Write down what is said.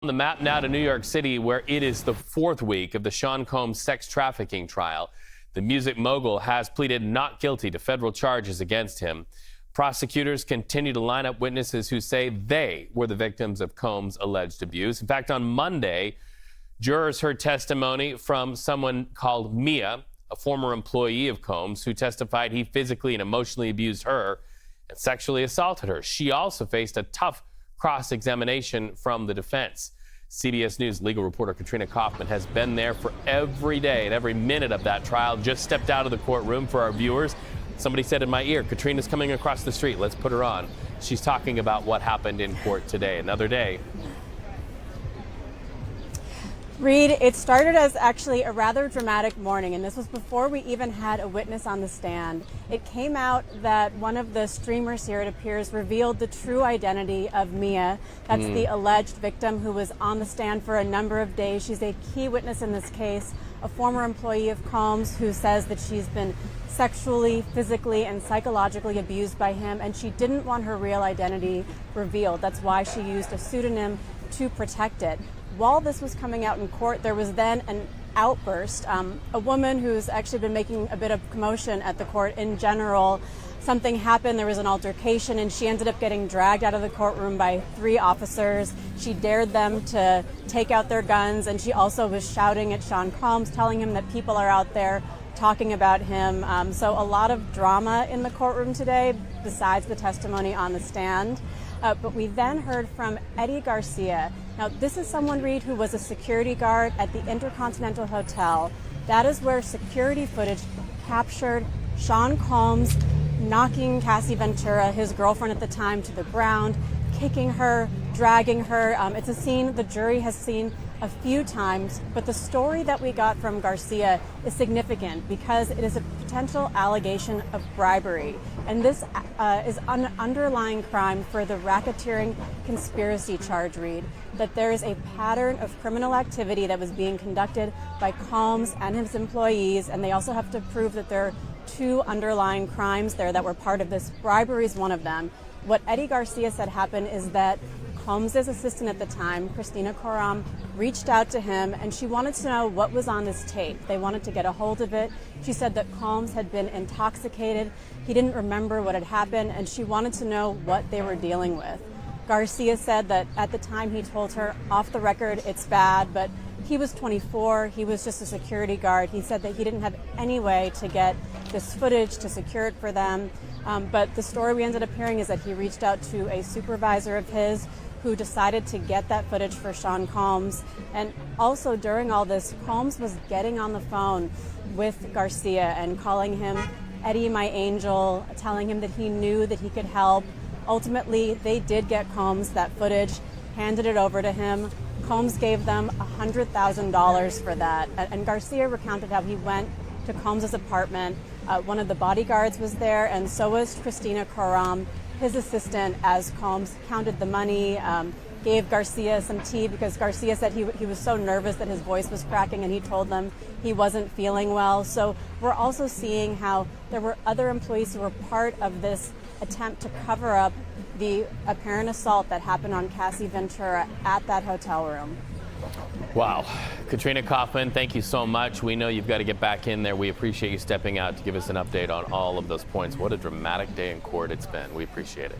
On the map now to New York City, where it is the fourth week of the Sean Combs sex trafficking trial. The music mogul has pleaded not guilty to federal charges against him. Prosecutors continue to line up witnesses who say they were the victims of Combs' alleged abuse. In fact, on Monday, jurors heard testimony from someone called Mia, a former employee of Combs, who testified he physically and emotionally abused her and sexually assaulted her. She also faced a tough cross-examination from the defense. CBS News legal reporter Katrina Kaufman has been there for every day and every minute of that trial. Just stepped out of the courtroom for our viewers. Somebody said in my ear, Katrina's coming across the street. Let's put her on. She's talking about what happened in court today. Another day. Reed, it started as actually a rather dramatic morning, and this was before we even had a witness on the stand. It came out that one of the streamers here, it appears, revealed the true identity of Mia. That's the alleged victim who was on the stand for a number of days. She's a key witness in this case, a former employee of Combs who says that she's been sexually, physically, and psychologically abused by him, and she didn't want her real identity revealed. That's why she used a pseudonym to protect it. While this was coming out in court, there was then an outburst. A woman who's actually been making a bit of commotion at the court in general. Something happened, there was an altercation, and she ended up getting dragged out of the courtroom by 3 officers. She dared them to take out their guns, and she also was shouting at Sean Combs, telling him that people are out there talking about him. So a lot of drama in the courtroom today, besides the testimony on the stand. But we then heard from Eddie Garcia. Now, this is someone, Reed, who was a security guard at the InterContinental Hotel. That is where security footage captured Sean Combs knocking Cassie Ventura, his girlfriend at the time, to the ground, kicking her, dragging her. It's a scene the jury has seen a few times, but the story that we got from Garcia is significant because it is a potential allegation of bribery. And this is an underlying crime for the racketeering conspiracy charge, Reed, that there is a pattern of criminal activity that was being conducted by Combs and his employees, and they also have to prove that there are 2 underlying crimes there that were part of this. Bribery is one of them. What Eddie Garcia said happened is that Combs' assistant at the time, Christina Kaufman, reached out to him, and she wanted to know what was on this tape. They wanted to get a hold of it. She said that Combs had been intoxicated. He didn't remember what had happened, and she wanted to know what they were dealing with. Garcia said that at the time he told her, off the record, it's bad, but he was 24. He was just a security guard. He said that he didn't have any way to get this footage to secure it for them. But the story we ended up hearing is that he reached out to a supervisor of his who decided to get that footage for Sean Combs. And also during all this, Combs was getting on the phone with Garcia and calling him Eddie, my angel, telling him that he knew that he could help. Ultimately, they did get Combs that footage, handed it over to him. Combs gave them $100,000 for that. And Garcia recounted how he went to Combs' apartment. One of the bodyguards was there, and so was Christina Kaufman, his assistant, as Combs counted the money, gave Garcia some tea because Garcia said he was so nervous that his voice was cracking, and he told them he wasn't feeling well. So we're also seeing how there were other employees who were part of this attempt to cover up the apparent assault that happened on Cassie Ventura at that hotel room. Wow. Katrina Kaufman, thank you so much. We know you've got to get back in there. We appreciate you stepping out to give us an update on all of those points. What a dramatic day in court it's been. We appreciate it.